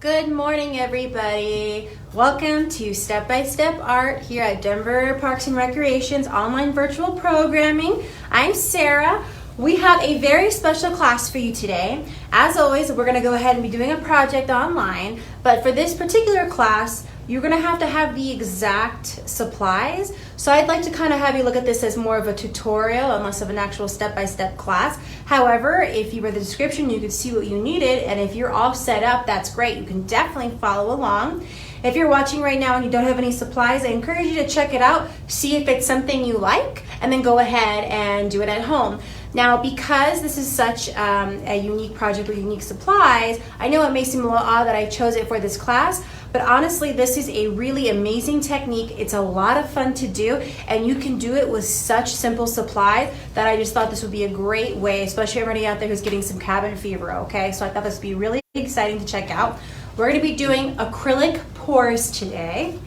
Good morning, everybody. Welcome to Step by Step Art here at Denver Parks and Recreation's online virtual programming. I'm Sarah. We have a very special class for you today. As always, we're going to go ahead and be doing a project online, but for this particular class, you're going to have the exact supplies. So I'd like to kind of have you look at this as more of a tutorial and less of an actual step-by-step class. However, if you read the description, you could see what you needed, and if you're all set up, that's great. You can definitely follow along. If you're watching right now and you don't have any supplies, I encourage you to check it out, see if it's something you like, and then go ahead and do it at home. Now, because this is such a unique project with unique supplies, I know it may seem a little odd that I chose it for this class, but honestly, this is a really amazing technique. It's a lot of fun to do, and you can do it with such simple supplies that I just thought this would be a great way, especially everybody out there who's getting some cabin fever, okay? So I thought this would be really exciting to check out. We're gonna be doing acrylic pours today.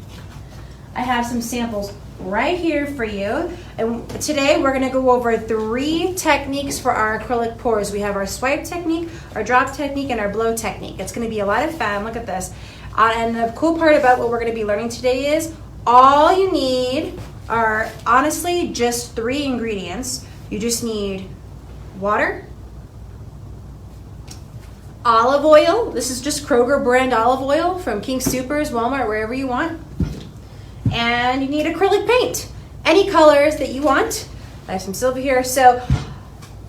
I have some samples right here for you. And today we're gonna go over 3 techniques for our acrylic pours. We have our swipe technique, our drop technique, and our blow technique. It's gonna be a lot of fun. Look at this. And the cool part about what we're gonna be learning today is all you need are honestly just 3 ingredients. You just need water, olive oil. This is just Kroger brand olive oil from King Soopers, Walmart, wherever you want. And you need acrylic paint, any colors that you want. I have some silver here. So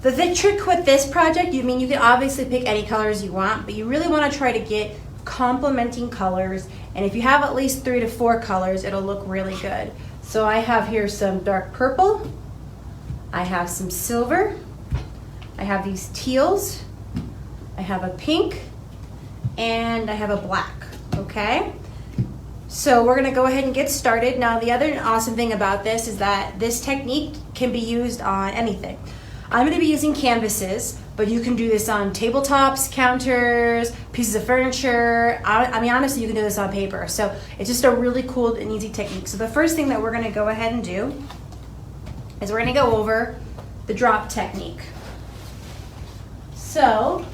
the trick with this project, you can obviously pick any colors you want, but you really want to try to get complementing colors. And if you have at least 3 to 4 colors, it'll look really good. So I have here some dark purple. I have some silver. I have these teals. I have a pink, and I have a black, okay? So we're gonna go ahead and get started. Now, the other awesome thing about this is that this technique can be used on anything. I'm gonna be using canvases, but you can do this on tabletops, counters, pieces of furniture. I mean, honestly, you can do this on paper. So it's just a really cool and easy technique. So the first thing that we're gonna go ahead and do is we're gonna go over the drop technique. So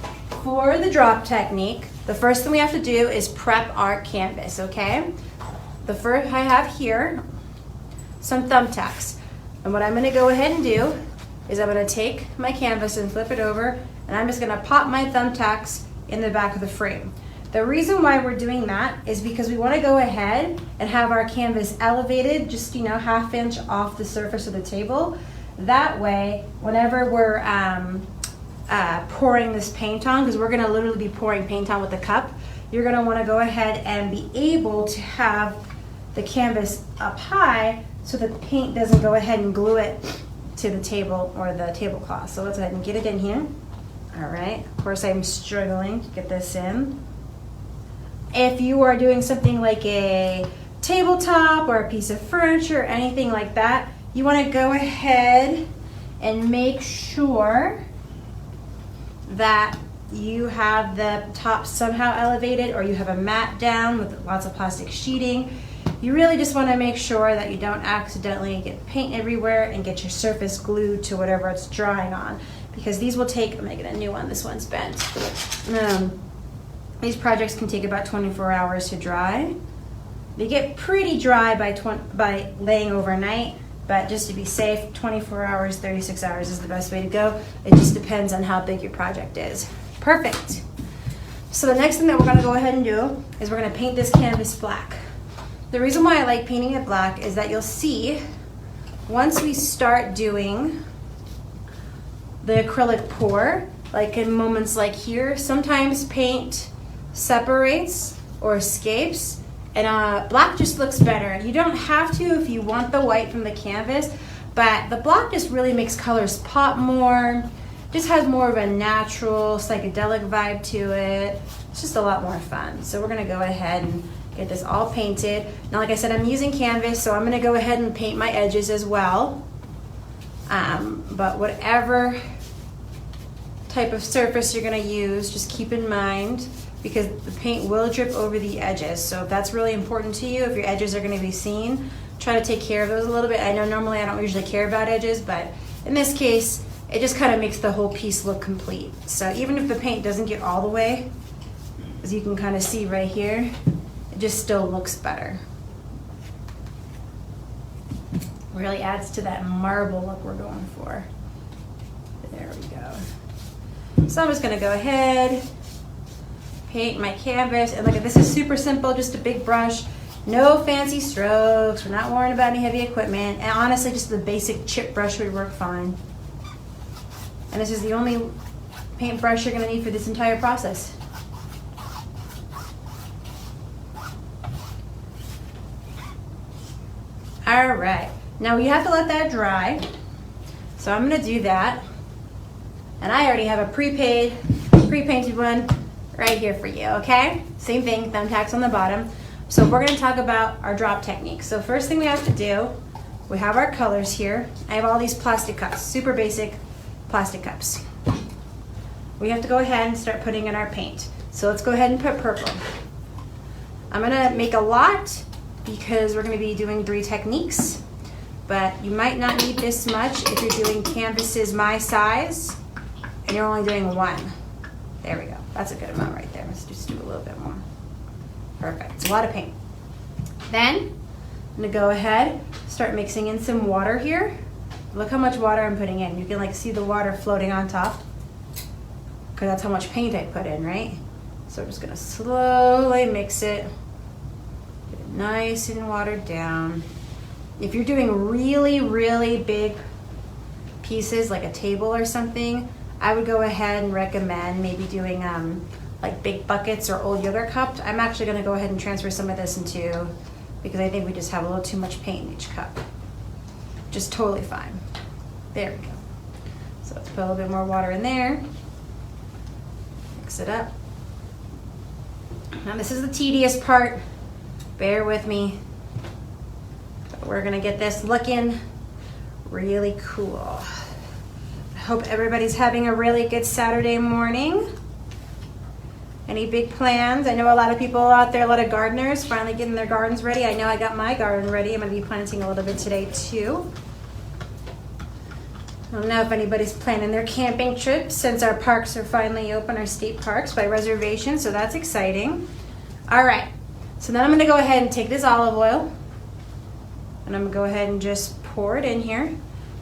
for the drop technique, the first thing we have to do is prep our canvas, okay? The first I have here, some thumbtacks. And what I'm gonna go ahead and do is I'm gonna take my canvas and flip it over, and I'm just gonna pop my thumbtacks in the back of the frame. The reason why we're doing that is because we wanna go ahead and have our canvas elevated just, ½ inch off the surface of the table. That way, whenever we're pouring this paint on, because we're going to literally be pouring paint on with a cup, you're going to want to go ahead and be able to have the canvas up high so the paint doesn't go ahead and glue it to the table or the tablecloth. So let's go ahead and get it in here. All right, of course I'm struggling to get this in. If you are doing something like a tabletop or a piece of furniture or anything like that, you want to go ahead and make sure that you have the top somehow elevated, or you have a mat down with lots of plastic sheeting. You really just want to make sure that you don't accidentally get paint everywhere and get your surface glued to whatever it's drying on, because these will take, I'm making a new one, this one's bent. These projects can take about 24 hours to dry. They get pretty dry by laying overnight, but just to be safe, 24 hours, 36 hours is the best way to go. It just depends on how big your project is. Perfect. So the next thing that we're gonna go ahead and do is we're gonna paint this canvas black. The reason why I like painting it black is that you'll see once we start doing the acrylic pour, like in moments like here, sometimes paint separates or escapes, and black just looks better. You don't have to if you want the white from the canvas, but the black just really makes colors pop more, just has more of a natural psychedelic vibe to it. It's just a lot more fun. So we're gonna go ahead and get this all painted. Now, like I said, I'm using canvas, so I'm gonna go ahead and paint my edges as well. But whatever type of surface you're gonna use, just keep in mind, because the paint will drip over the edges. So if that's really important to you, if your edges are gonna be seen, try to take care of those a little bit. I know normally I don't usually care about edges, but in this case, it just kind of makes the whole piece look complete. So even if the paint doesn't get all the way As you can kind of see right here, it just still looks better. Really adds to that marble look we're going for. There we go. So I'm just gonna go ahead, paint my canvas, and look at this is super simple, just a big brush, no fancy strokes. We're not worrying about any heavy equipment, and honestly, just the basic chip brush would work fine. And this is the only paintbrush you're gonna need for this entire process. All right, now we have to let that dry. So I'm gonna do that. And I already have a pre-painted one right here for you, okay? Same thing, thumbtacks on the bottom. So we're gonna talk about our drop technique. So first thing we have to do, we have our colors here. I have all these plastic cups, super basic plastic cups. We have to go ahead and start putting in our paint. So let's go ahead and put purple. I'm gonna make a lot because we're gonna be doing 3 techniques, but you might not need this much if you're doing canvases my size and you're only doing 1. There we go, that's a good amount right there. Let's just do a little bit more. Perfect, it's a lot of paint. Then, I'm gonna go ahead, start mixing in some water here. Look how much water I'm putting in. You can like see the water floating on top, because that's how much paint I put in, right? So I'm just gonna slowly mix it. Get it nice and watered down. If you're doing really, really big pieces, like a table or something, I would go ahead and recommend maybe doing like big buckets or old yogurt cups. I'm actually gonna go ahead and transfer some of this into, because I think we just have a little too much paint in each cup. Just totally fine. There we go. So let's put a little bit more water in there. Mix it up. Now this is the tedious part. Bear with me. But we're gonna get this looking really cool. I hope everybody's having a really good Saturday morning. Any big plans? I know a lot of people out there, a lot of gardeners finally getting their gardens ready. I know I got my garden ready. I'm gonna be planting a little bit today too. I don't know if anybody's planning their camping trips since our parks are finally open, our state parks by reservation, so that's exciting. All right, so then I'm gonna go ahead and take this olive oil and I'm gonna go ahead and just pour it in here.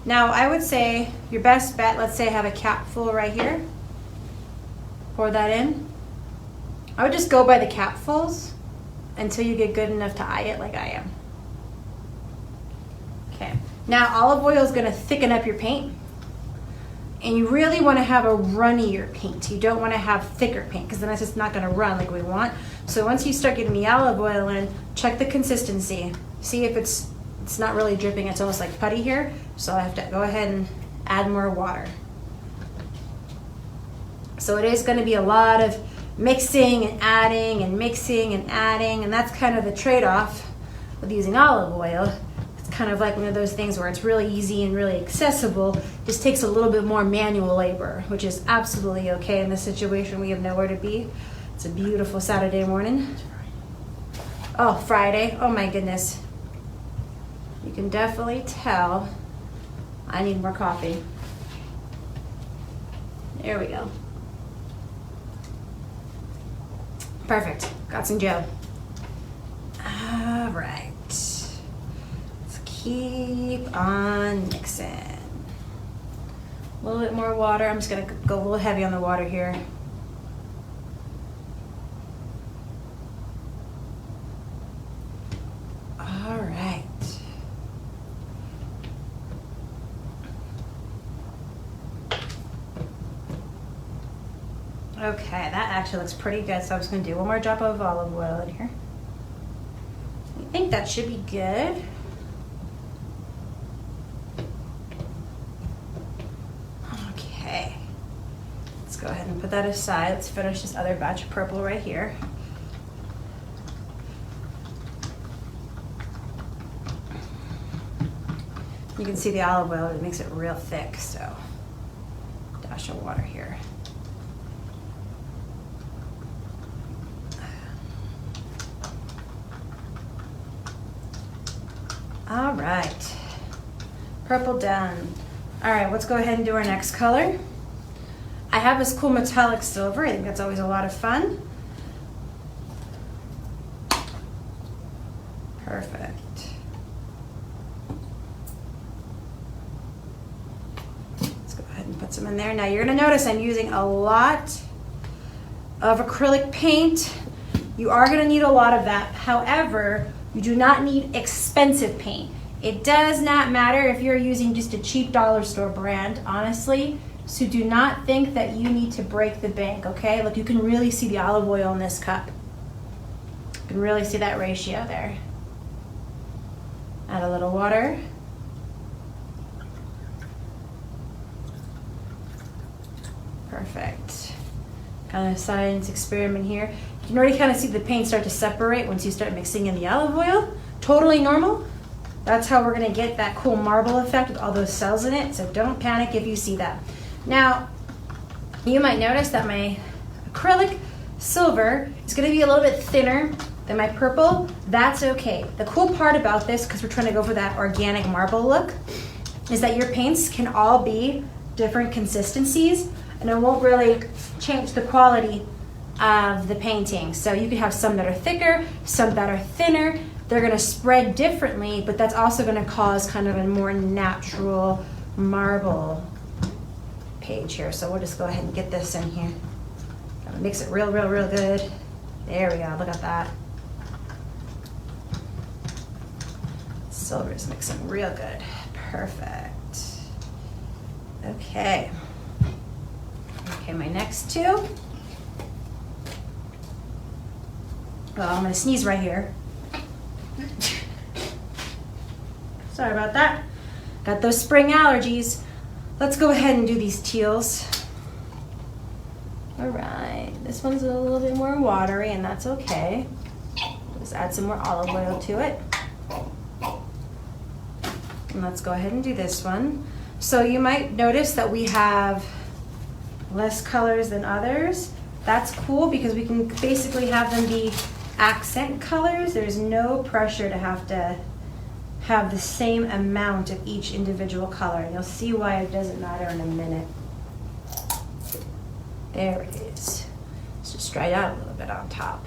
Now I would say your best bet, let's say I have a cap full right here. Pour that in. I would just go by the capfuls until you get good enough to eye it like I am. Okay, now olive oil is gonna thicken up your paint. And you really wanna have a runnier paint. You don't wanna have thicker paint because then it's just not gonna run like we want. So once you start getting the olive oil in, check the consistency. See if it's not really dripping, it's almost like putty here. So I have to go ahead and add more water. So it is gonna be a lot of mixing and adding and mixing and adding, and that's kind of the trade-off with using olive oil. It's kind of like one of those things where it's really easy and really accessible, just takes a little bit more manual labor, which is absolutely okay in this situation. We have nowhere to be. It's a beautiful Saturday morning. Oh, Friday, oh my goodness. You can definitely tell I need more coffee. There we go. Perfect, got some Joe. All right, let's keep on mixing. A little bit more water. I'm just gonna go a little heavy on the water here. All right. Okay, that actually looks pretty good, so I'm just gonna do one more drop of olive oil in here. I think that should be good. Okay, let's go ahead and put that aside. Let's finish this other batch of purple right here. You can see the olive oil, it makes it real thick, so dash of water here. All right, purple done. All right, let's go ahead and do our next color. I have this cool metallic silver. I think that's always a lot of fun. Perfect. Let's go ahead and put some in there. Now you're gonna notice I'm using a lot of acrylic paint. You are gonna need a lot of that. However, you do not need expensive paint. It does not matter if you're using just a cheap dollar store brand, honestly. So do not think that you need to break the bank, okay? Look, you can really see the olive oil in this cup. You can really see that ratio there. Add a little water. Perfect. Kind of a science experiment here. You can already kind of see the paint start to separate once you start mixing in the olive oil. Totally normal. That's how we're gonna get that cool marble effect with all those cells in it, so don't panic if you see that. Now, you might notice that my acrylic silver is gonna be a little bit thinner than my purple. That's okay. The cool part about this, because we're trying to go for that organic marble look, is that your paints can all be different consistencies, and it won't really change the quality of the painting. So you could have some that are thicker, some that are thinner. They're gonna spread differently, but that's also gonna cause kind of a more natural marble page here. So we'll just go ahead and get this in here. Gotta mix it real good. There we go, look at that. Silver is mixing real good. Perfect. Okay. Okay, my next two. Well, I'm gonna sneeze right here. Sorry about that. Got those spring allergies. Let's go ahead and do these teals. All right, this one's a little bit more watery, and that's okay. Just add some more olive oil to it. And let's go ahead and do this one. So you might notice that we have less colors than others. That's cool because we can basically have them be accent colors. There's no pressure to have the same amount of each individual color. And you'll see why it doesn't matter in a minute. There it is. Let's just dry it out a little bit on top.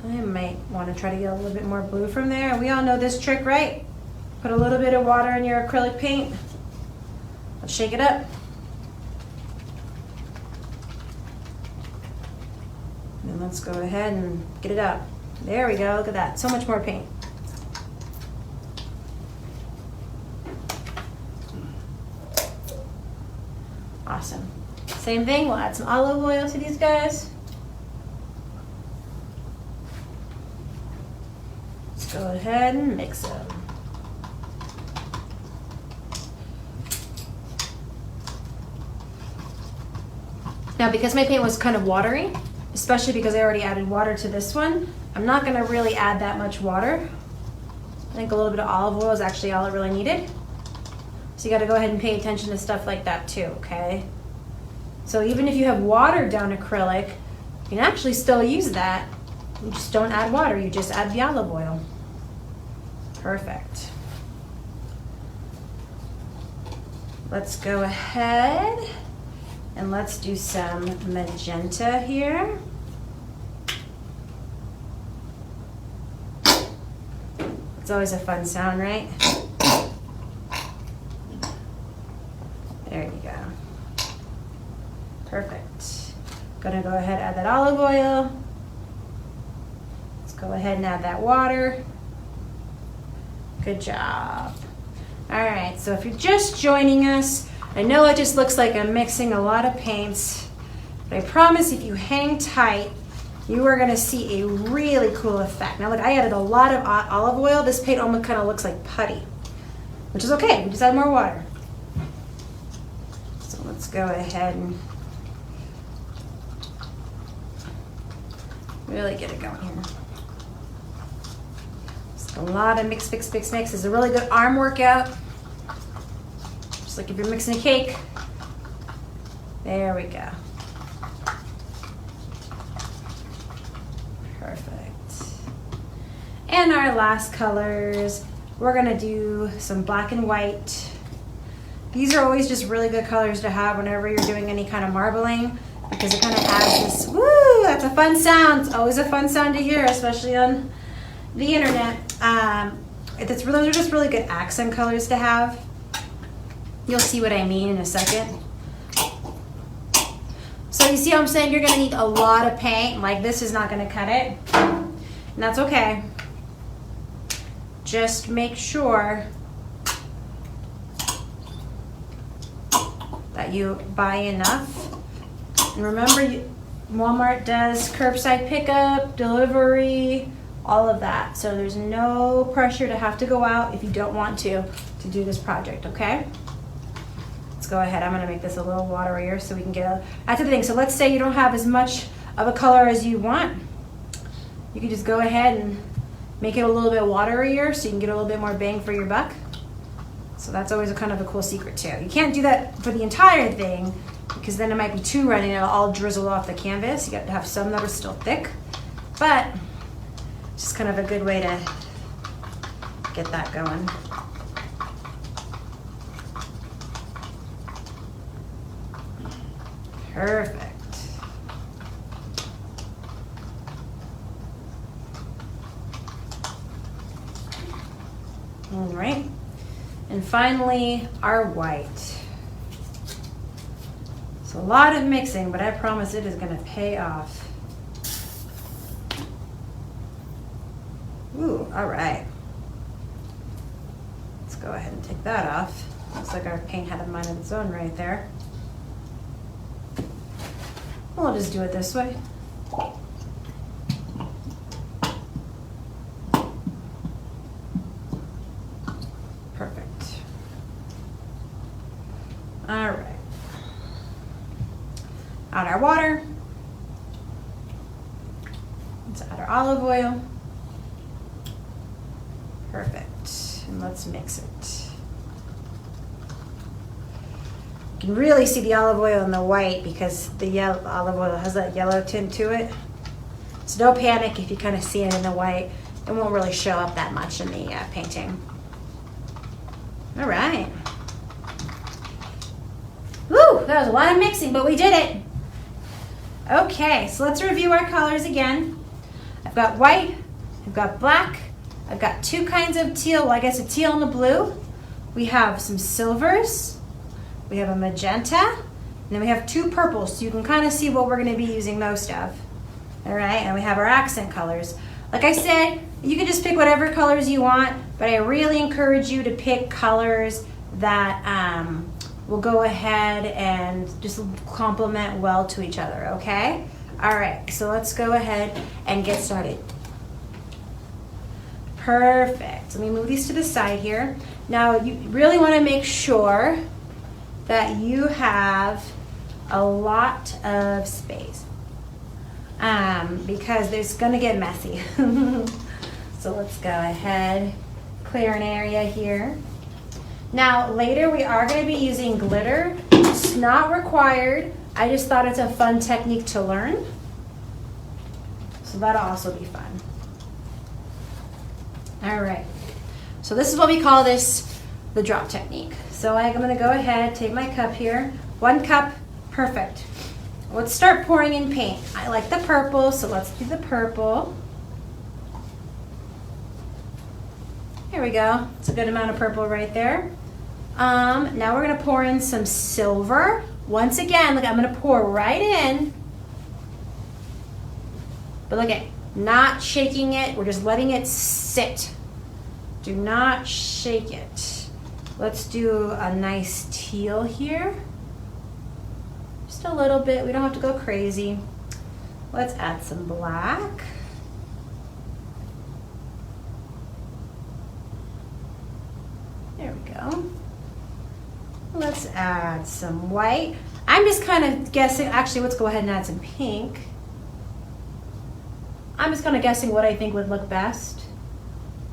I might want to try to get a little bit more blue from there. And we all know this trick, right? Put a little bit of water in your acrylic paint. Let's shake it up. And let's go ahead and get it out. There we go, look at that. So much more paint. Awesome. Same thing, we'll add some olive oil to these guys. Let's go ahead and mix them. Now, because my paint was kind of watery, especially because I already added water to this one, I'm not gonna really add that much water. I think a little bit of olive oil is actually all it really needed. So you gotta go ahead and pay attention to stuff like that too, okay? So even if you have watered down acrylic, you can actually still use that. You just don't add water, you just add the olive oil. Perfect. Let's go ahead and let's do some magenta here. It's always a fun sound, right? There you go. Perfect. Gonna go ahead and add that olive oil. Let's go ahead and add that water. Good job. All right, so if you're just joining us, I know it just looks like I'm mixing a lot of paints, but I promise if you hang tight, you are gonna see a really cool effect. Now look, I added a lot of olive oil. This paint almost kind of looks like putty, which is okay, we just add more water. So let's go ahead and really get it going here. Just a lot of mix, mix, mix, mix. It's a really good arm workout. Just like if you're mixing a cake. There we go. Perfect. And our last colors, we're gonna do some black and white. These are always just really good colors to have whenever you're doing any kind of marbling, because it kind of adds this, woo, that's a fun sound. It's always a fun sound to hear, especially on the internet. Those are just really good accent colors to have. You'll see what I mean in a second. So you see how I'm saying you're gonna need a lot of paint, like this is not gonna cut it, and that's okay. Just make sure that you buy enough. And remember, Walmart does curbside pickup, delivery, all of that. So there's no pressure to have to go out if you don't want to do this project, okay? Let's go ahead. I'm gonna make this a little waterier so we can get a, that's the thing. So let's say you don't have as much of a color as you want. You can just go ahead and make it a little bit waterier so you can get a little bit more bang for your buck. So that's always a kind of a cool secret too. You can't do that for the entire thing because then it might be too runny and it'll all drizzle off the canvas. You got to have some that are still thick, but it's just kind of a good way to get that going. Perfect. All right. And finally, our white. It's a lot of mixing, but I promise it is going to pay off. Ooh, all right. Let's go ahead and take that off. Looks like our paint had a mind of its own right there. We'll just do it this way. Perfect. All right. Add our water. Let's add our olive oil. Perfect. And let's mix it. You can really see the olive oil in the white because the olive oil has that yellow tint to it. So don't panic if you kind of see it in the white. It won't really show up that much in the painting. All right. Woo, that was a lot of mixing, but we did it. Okay, so let's review our colors again. I've got white, I've got black, I've got two kinds of teal, well I guess a teal and a blue. We have some silvers, we have a magenta, and then we have two purples, so you can kind of see what we're gonna be using most of. All right, and we have our accent colors. Like I said, you can just pick whatever colors you want, but I really encourage you to pick colors that will go ahead and just complement well to each other, okay? All right, so let's go ahead and get started. Perfect. Let me move these to the side here. Now, you really want to make sure that you have a lot of space because it's going to get messy. So let's go ahead, clear an area here. Now later we are going to be using glitter. It's not required. I just thought it's a fun technique to learn. So that'll also be fun. All right. So this is what we call this the drop technique. So I'm going to go ahead, take my cup here. 1 cup, perfect. Let's start pouring in paint. I like the purple, so let's do the purple. Here we go. It's a good amount of purple right there. Now we're gonna pour in some silver. Once again, look, I'm gonna pour right in. But look at, not shaking it, we're just letting it sit. Do not shake it. Let's do a nice teal here. Just a little bit, we don't have to go crazy. Let's add some black. There we go. Let's add some white. I'm just kind of guessing, actually let's go ahead and add some pink. I'm just kind of guessing what I think would look best.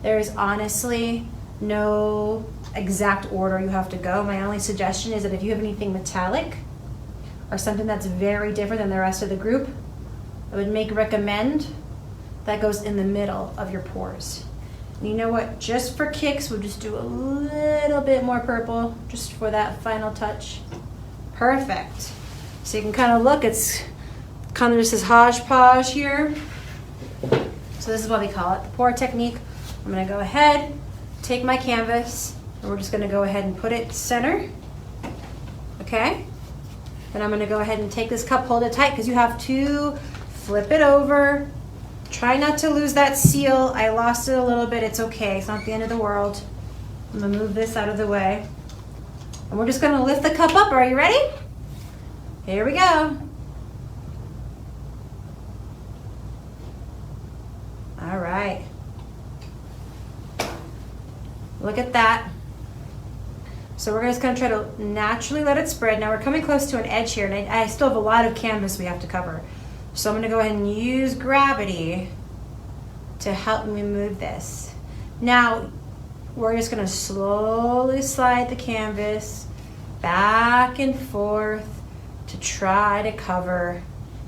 There's honestly no exact order you have to go. My only suggestion is that if you have anything metallic or something that's very different than the rest of the group, I would recommend that goes in the middle of your pours. And you know what, just for kicks, we'll just do a little bit more purple just for that final touch. Perfect. So you can kind of look, it's kind of just this hodgepodge here. So this is what we call it, the pour technique. I'm gonna go ahead, take my canvas, and we're just gonna go ahead and put it center, okay? Then I'm gonna go ahead and take this cup, hold it tight, because you have to flip it over. Try not to lose that seal. I lost it a little bit, it's okay, it's not the end of the world. I'm gonna move this out of the way. And we're just gonna lift the cup up, are you ready? Here we go. All right. Look at that. So we're just gonna try to naturally let it spread. Now we're coming close to an edge here, and I still have a lot of canvas we have to cover. So I'm gonna go ahead and use gravity to help me move this. Now, we're just gonna slowly slide the canvas back and forth to try to cover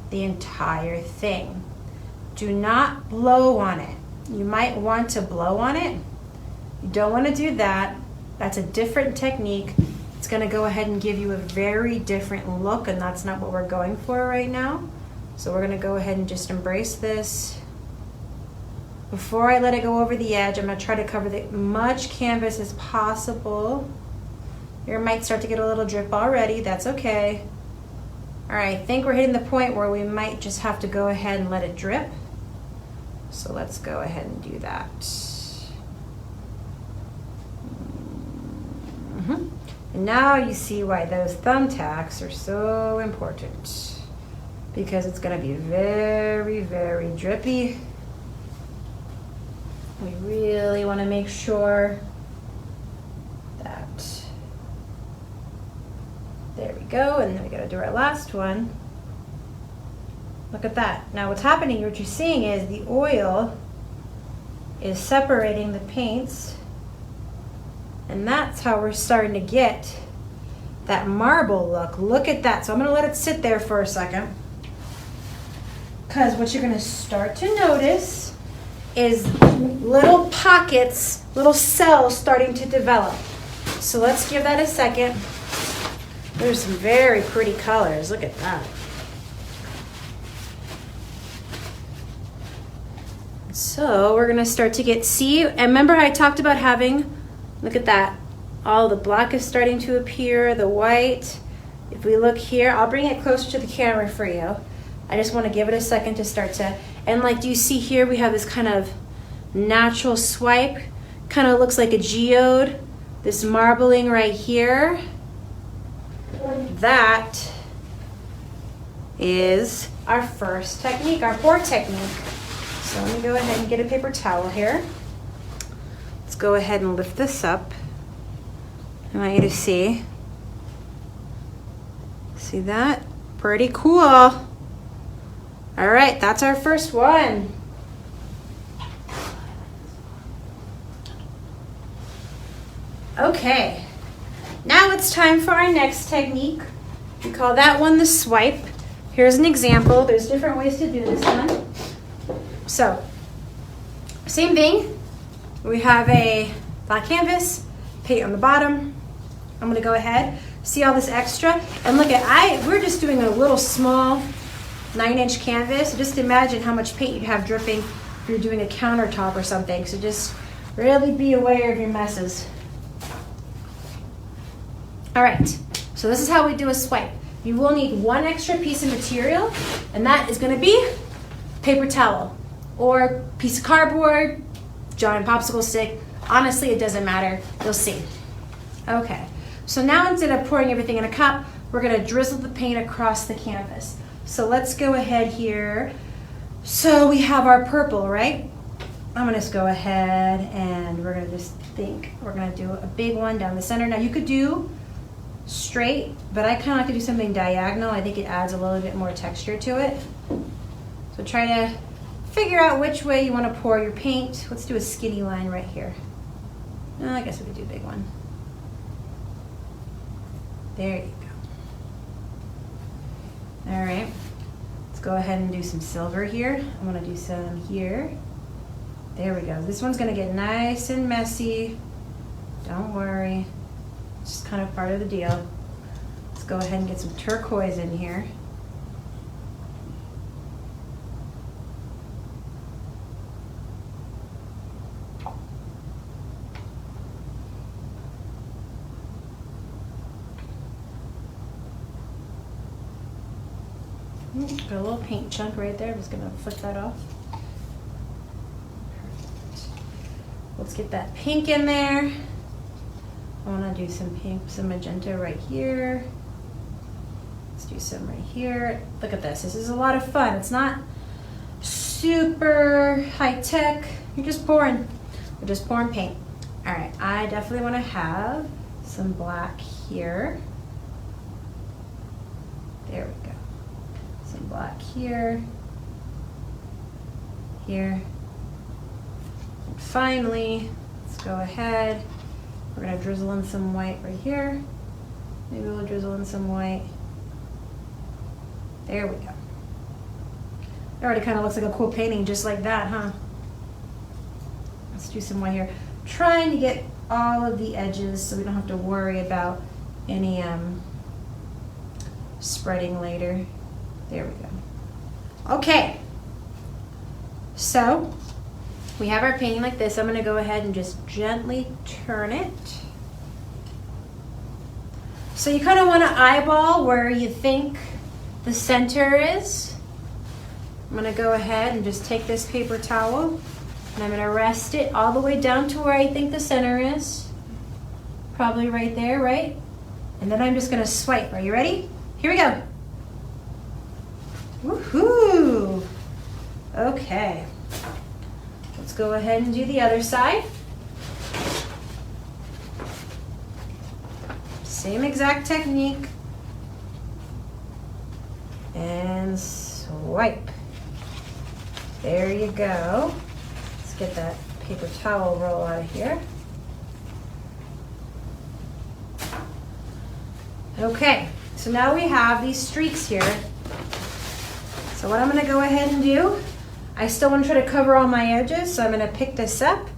the entire thing. Do not blow on it. You might want to blow on it. You don't want to do that. That's a different technique. It's going to go ahead and give you a very different look, and that's not what we're going for right now. So we're going to go ahead and just embrace this. Before I let it go over the edge, I'm going to try to cover as much canvas as possible. Here might start to get a little drip already. That's okay. All right, I think we're hitting the point where we might just have to go ahead and let it drip. So let's go ahead and do that. And now you see why those thumbtacks are so important, because it's going to be very, very drippy. We really want to make sure that, there we go, and then we got to do our last one. Look at that. Now what's happening, what you're seeing is the oil is separating the paints, and that's how we're starting to get that marble look. Look at that. So I'm gonna let it sit there for a second, because what you're gonna start to notice is little pockets, little cells starting to develop. So let's give that a second. There's some very pretty colors. Look at that. So we're gonna start to get, see, and remember I talked about having, look at that, all the black is starting to appear, the white. If we look here, I'll bring it closer to the camera for you. I just wanna give it a second to start to, and like, do you see here we have this kind of natural swipe, kind of looks like a geode, this marbling right here. That is our first technique, our pour technique. So let me go ahead and get a paper towel here. Let's go ahead and lift this up. I want you to see. See that? Pretty cool. All right, that's our first one. Okay, now it's time for our next technique. We call that one the swipe. Here's an example. There's different ways to do this one. So, same thing. We have a black canvas, paint on the bottom. I'm gonna go ahead, see all this extra, and look at, we're just doing a little small 9-inch canvas. Just imagine how much paint you'd have dripping if you're doing a countertop or something. So just really be aware of your messes. All right, so this is how we do a swipe. You will need one extra piece of material, and that is gonna be paper towel or piece of cardboard, giant popsicle stick. Honestly, it doesn't matter, you'll see. Okay, so now instead of pouring everything in a cup, we're gonna drizzle the paint across the canvas. So let's go ahead here. So we have our purple, right? I'm gonna just go ahead and we're gonna just think, we're gonna do a big one down the center. Now you could do straight, but I kind of like to do something diagonal. I think it adds a little bit more texture to it. So try to figure out which way you want to pour your paint. Let's do a skinny line right here. I guess we could do a big one. There you go. All right, let's go ahead and do some silver here. I'm gonna do some here. There we go. This one's gonna get nice and messy. Don't worry. It's just kind of part of the deal. Let's go ahead and get some turquoise in here. Got a little paint chunk right there. I'm just gonna flick that off. Perfect. Let's get that pink in there. I wanna do some pink, some magenta right here. Let's do some right here. Look at this. This is a lot of fun. It's not super high tech. We're just pouring paint. All right, I definitely wanna have some black here. There we go. Some black here, here. And finally, let's go ahead. We're gonna drizzle in some white right here. Maybe we'll drizzle in some white. There we go. It already kind of looks like a cool painting just like that, huh? Let's do some white here. Trying to get all of the edges so we don't have to worry about any spreading later. There we go. Okay, so we have our painting like this. I'm gonna go ahead and just gently turn it. So you kind of wanna eyeball where you think the center is. I'm gonna go ahead and just take this paper towel and I'm gonna rest it all the way down to where I think the center is. Probably right there, right? And then I'm just gonna swipe. Are you ready? Here we go. Woohoo! Okay. Let's go ahead and do the other side. Same exact technique. And swipe. There you go. Let's get that paper towel roll out of here. Okay, so now we have these streaks here. So what I'm gonna go ahead and do, I still wanna try to cover all my edges, so I'm gonna pick this up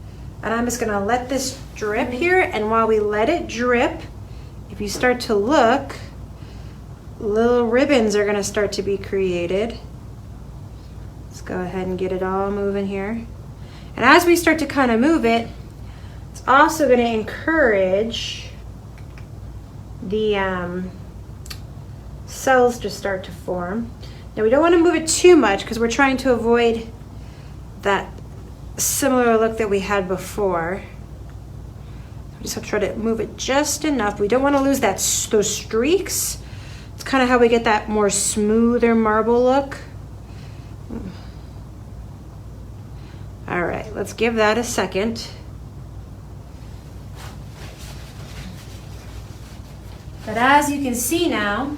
and I'm just gonna let this drip here, and while we let it drip, if you start to look, little ribbons are gonna start to be created. Let's go ahead and get it all moving here. And as we start to kind of move it, it's also gonna encourage the cells to start to form. Now we don't want to move it too much because we're trying to avoid that similar look that we had before. We just have to try to move it just enough. We don't want to lose those streaks. It's kind of how we get that more smoother marble look. All right, let's give that a second. But as you can see now,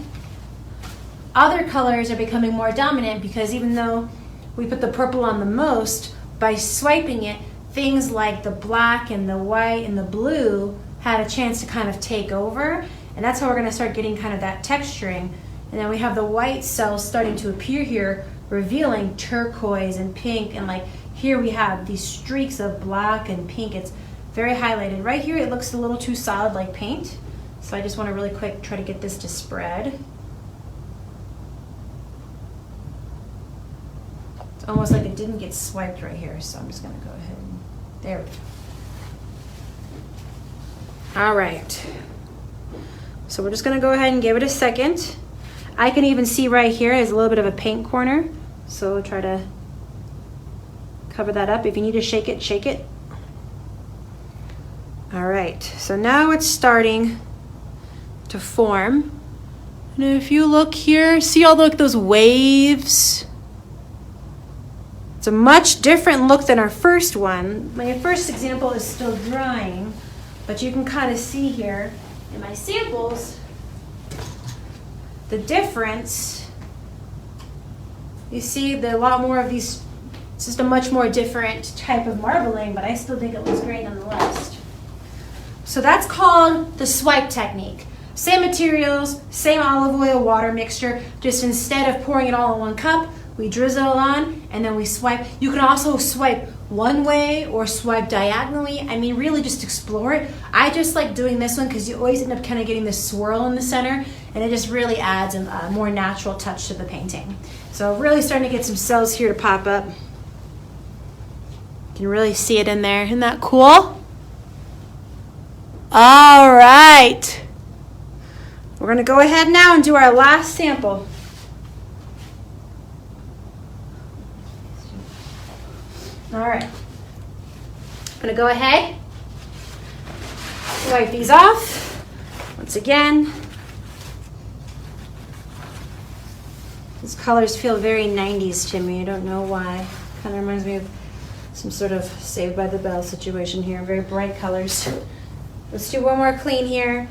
other colors are becoming more dominant because even though we put the purple on the most, by swiping it, things like the black and the white and the blue had a chance to kind of take over. And that's how we're gonna start getting kind of that texturing. And then we have the white cells starting to appear here, revealing turquoise and pink. And like here we have these streaks of black and pink. It's very highlighted. Right here it looks a little too solid like paint. So I just wanna really quick try to get this to spread. Almost like it didn't get swiped right here, so I'm just gonna go ahead and, there we go. All right, so we're just gonna go ahead and give it a second. I can even see right here is a little bit of a paint corner, so try to cover that up. If you need to shake it, shake it. All right, so now it's starting to form. And if you look here, see all those waves? It's a much different look than our first one. My first example is still drying, but you can kind of see here in my samples the difference. You see a lot more of these. It's just a much more different type of marbling, but I still think it looks great nonetheless. So that's called the swipe technique. Same materials, same olive oil water mixture, just instead of pouring it all in one cup, we drizzle it on and then we swipe. You can also swipe one way or swipe diagonally. I mean, really just explore it. I just like doing this one because you always end up kind of getting this swirl in the center, and it just really adds a more natural touch to the painting. So really starting to get some cells here to pop up. You can really see it in there. Isn't that cool? All right. We're going to go ahead now and do our last sample. All right. I'm going to go ahead, wipe these off. Once again, these colors feel very 90s to me. I don't know why. Kind of reminds me of some sort of Saved by the Bell situation here. Very bright colors. Let's do one more clean here.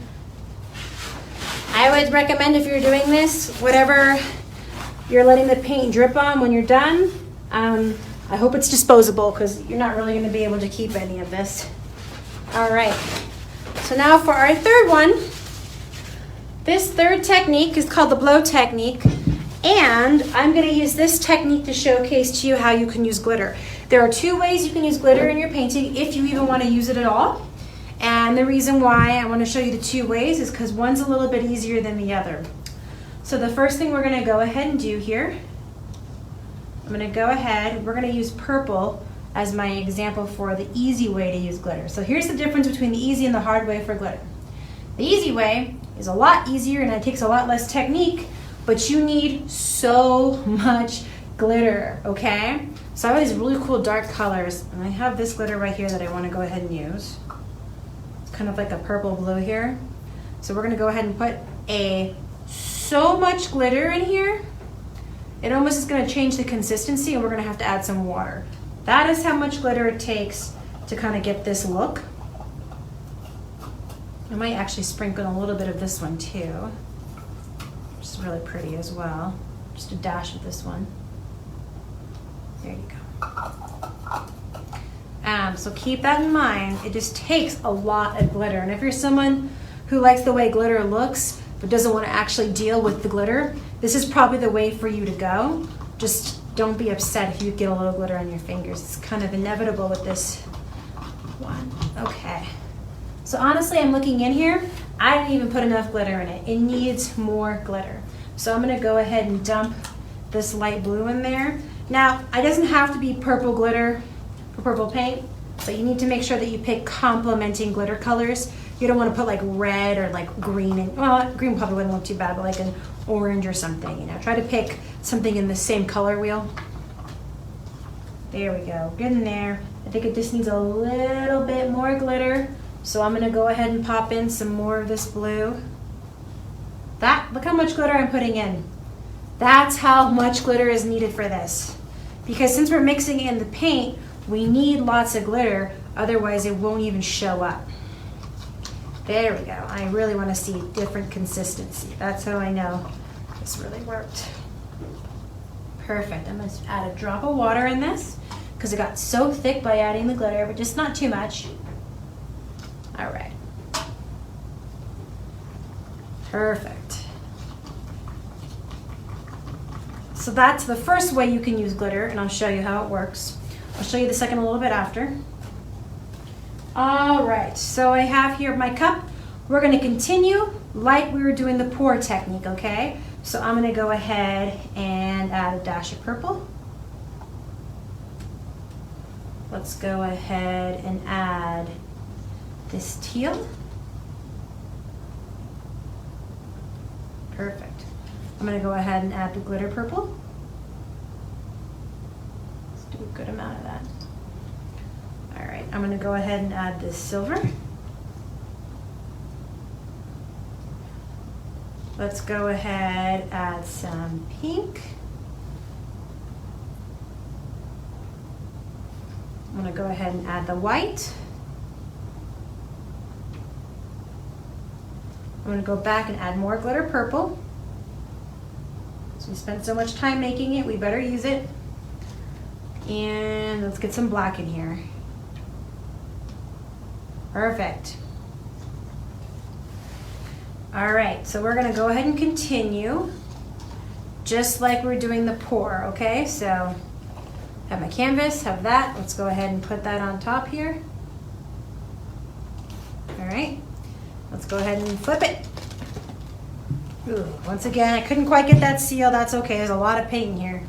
I would recommend, if you're doing this, whatever you're letting the paint drip on when you're done, I hope it's disposable because you're not really going to be able to keep any of this. All right. So now for our third one. This third technique is called the blow technique. And I'm going to use this technique to showcase to you how you can use glitter. There are two ways you can use glitter in your painting if you even want to use it at all. And the reason why I want to show you the two ways is because one's a little bit easier than the other. So the first thing we're going to go ahead and do here, I'm going to go ahead, we're going to use purple as my example for the easy way to use glitter. So here's the difference between the easy and the hard way for glitter. The easy way is a lot easier and it takes a lot less technique, but you need so much glitter, okay? So I have these really cool dark colors, and I have this glitter right here that I want to go ahead and use. It's kind of like a purple blue here. So we're going to go ahead and put so much glitter in here. It almost is going to change the consistency, and we're going to have to add some water. That is how much glitter it takes to kind of get this look. I might actually sprinkle a little bit of this one too. It's really pretty as well. Just a dash of this one. There you go. So keep that in mind. It just takes a lot of glitter. And if you're someone who likes the way glitter looks, but doesn't want to actually deal with the glitter, this is probably the way for you to go. Just don't be upset if you get a little glitter on your fingers. It's kind of inevitable with this one. Okay. So honestly, I'm looking in here. I didn't even put enough glitter in it. It needs more glitter. So I'm going to go ahead and dump this light blue in there. Now, it doesn't have to be purple glitter for purple paint, but you need to make sure that you pick complementing glitter colors. You don't want to put like red or like green, and well, green probably wouldn't look too bad, but like an orange or something, you know. Try to pick something in the same color wheel. There we go, good in there. I think it just needs a little bit more glitter. So I'm gonna go ahead and pop in some more of this blue. Look how much glitter I'm putting in. That's how much glitter is needed for this. Because since we're mixing in the paint, we need lots of glitter, otherwise it won't even show up. There we go. I really want to see different consistency. That's how I know this really worked. Perfect. I'm going to add a drop of water in this because it got so thick by adding the glitter, but just not too much. All right. Perfect. So that's the first way you can use glitter, and I'll show you how it works. I'll show you the second a little bit after. All right, so I have here my cup. We're going to continue like we were doing the pour technique, okay? So I'm going to go ahead and add a dash of purple. Let's go ahead and add this teal. Perfect. I'm going to go ahead and add the glitter purple. Let's do a good amount of that. All right, I'm going to go ahead and add this silver. Let's go ahead, add some pink. I'm going to go ahead and add the white. I'm going to go back and add more glitter purple. So we spent so much time making it, we better use it. And let's get some black in here. Perfect. All right, so we're gonna go ahead and continue just like we're doing the pour, okay? So Have my canvas, have that. Let's go ahead and put that on top here. All right, let's go ahead and flip it. Ooh, once again, I couldn't quite get that seal. That's okay, there's a lot of paint in here.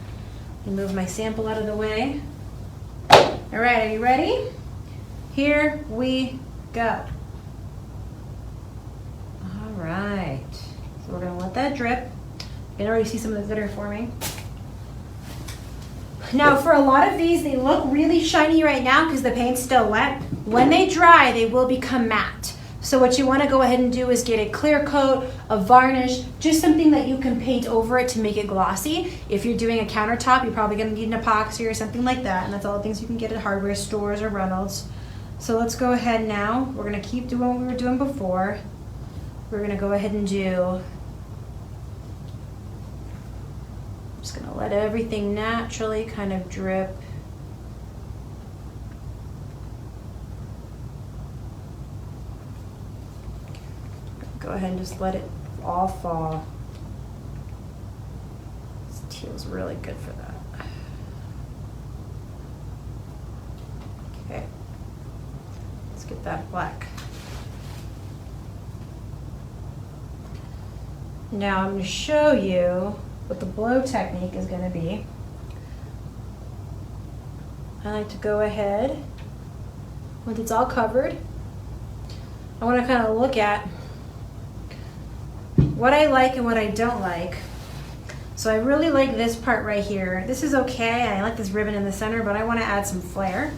Let me move my sample out of the way. All right, are you ready? Here we go. All right, so we're gonna let that drip. You can already see some of the glitter forming. Now for a lot of these, they look really shiny right now because the paint's still wet. When they dry, they will become matte. So what you want to go ahead and do is get a clear coat of varnish, just something that you can paint over it to make it glossy. If you're doing a countertop, you're probably going to need an epoxy or something like that, and that's all the things you can get at hardware stores or Reynolds. So let's go ahead now. We're going to keep doing what we were doing before. We're going to go ahead and do, I'm just going to let everything naturally kind of drip. Go ahead and just let it all fall. This teal's really good for that. Okay, let's get that black. Now I'm going to show you what the blow technique is going to be. I like to go ahead, once it's all covered, I want to kind of look at what I like and what I don't like. So I really like this part right here. This is okay, I like this ribbon in the center, but I want to add some flair.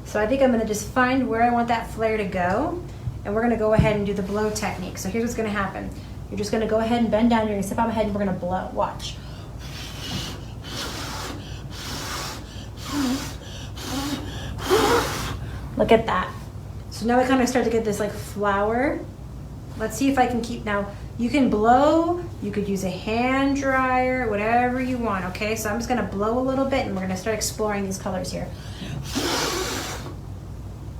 So I think I'm going to just find where I want that flair to go, and we're going to go ahead and do the blow technique. So here's what's going to happen. You're just going to go ahead and bend down, you're going to step on my head, and we're going to blow. Watch. Look at that. So now I kind of start to get this like flower. Let's see if I can keep, now you can blow, you could use a hand dryer, whatever you want, okay? So I'm just gonna blow a little bit and we're gonna start exploring these colors here.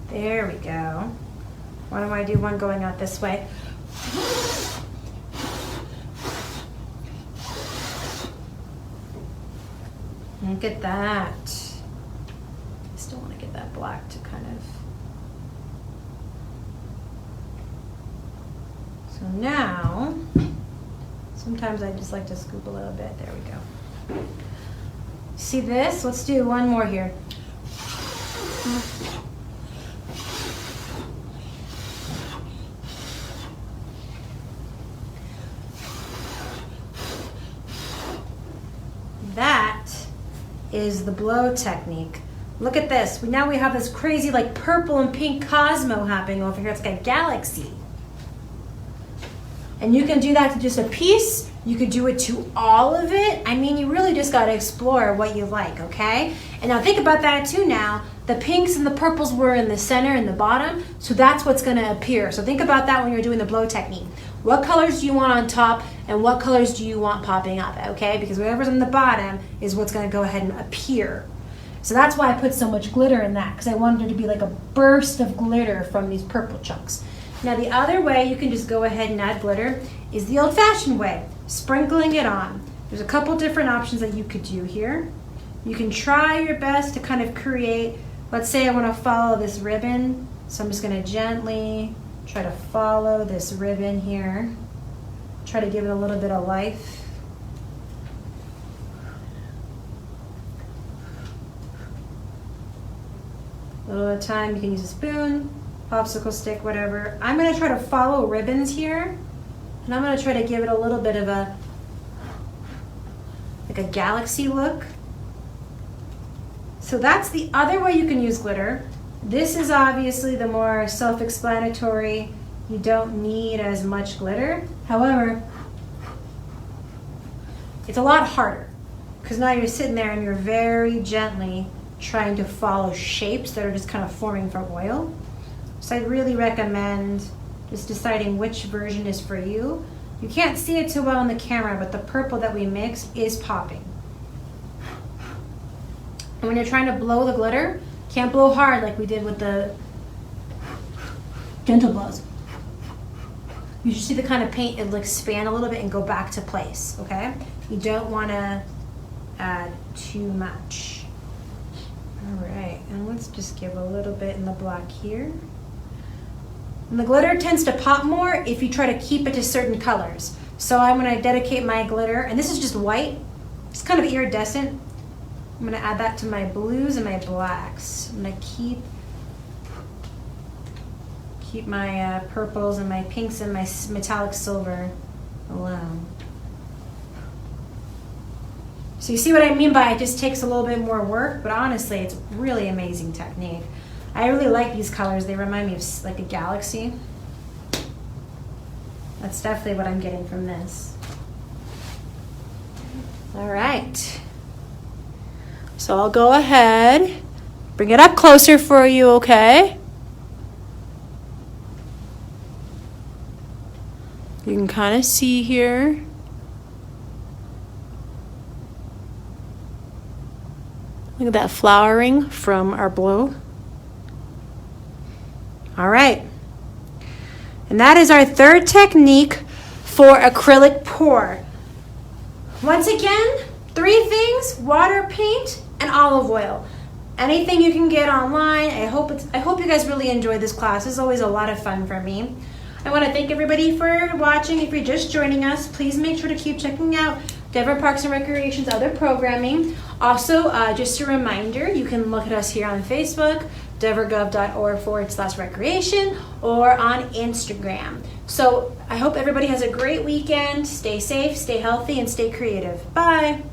There we go. Why don't I do one going out this way? Look at that. I still want to get that black to kind of. So now, sometimes I just like to scoop a little bit. There we go. See this? Let's do one more here. That is the blow technique. Look at this. Now we have this crazy like purple and pink cosmo happening over here. It's like a galaxy. And you can do that to just a piece. You could do it to all of it. I mean, you really just got to explore what you like, okay? And now think about that too now. The pinks and the purples were in the center and the bottom, so that's what's going to appear. So think about that when you're doing the blow technique. What colors do you want on top and what colors do you want popping up, okay? Because whatever's on the bottom is what's going to go ahead and appear. So that's why I put so much glitter in that, because I wanted there to be like a burst of glitter from these purple chunks. Now the other way you can just go ahead and add glitter is the old-fashioned way, sprinkling it on. There's a couple different options that you could do here. You can try your best to kind of create, let's say I want to follow this ribbon, so I'm just going to gently try to follow this ribbon here. Try to give it a little bit of life. A little at a time, you can use a spoon, popsicle stick, whatever. I'm going to try to follow ribbons here, and I'm going to try to give it a little bit of a, like a galaxy look. So that's the other way you can use glitter. This is obviously the more self-explanatory. You don't need as much glitter. However, it's a lot harder because now you're sitting there and you're very gently trying to follow shapes that are just kind of forming from oil. So I'd really recommend just deciding which version is for you. You can't see it too well on the camera, but the purple that we mixed is popping. And when you're trying to blow the glitter, can't blow hard like we did with the gentle blows. You should see the kind of paint, it'll expand a little bit and go back to place, okay? You don't want to add too much. All right, and let's just give a little bit in the black here. And the glitter tends to pop more if you try to keep it to certain colors. So I'm going to dedicate my glitter, and this is just white. It's kind of iridescent. I'm going to add that to my blues and my blacks. I'm going to keep my purples and my pinks and my metallic silver alone. So you see what I mean by it just takes a little bit more work, but honestly, it's really amazing technique. I really like these colors. They remind me of like a galaxy. That's definitely what I'm getting from this. All right. So I'll go ahead, bring it up closer for you, okay? You can kind of see here. Look at that flowering from our blue. All right. And that is our third technique for acrylic pour. Once again, 3 things: water, paint, and olive oil. Anything you can get online. I hope you guys really enjoyed this class. It's always a lot of fun for me. I want to thank everybody for watching. If you're just joining us, please make sure to keep checking out Denver Parks and Recreation's other programming. Also, just a reminder, you can look at us here on Facebook, denvergov.org/recreation, or on Instagram. So I hope everybody has a great weekend. Stay safe, stay healthy, and stay creative. Bye.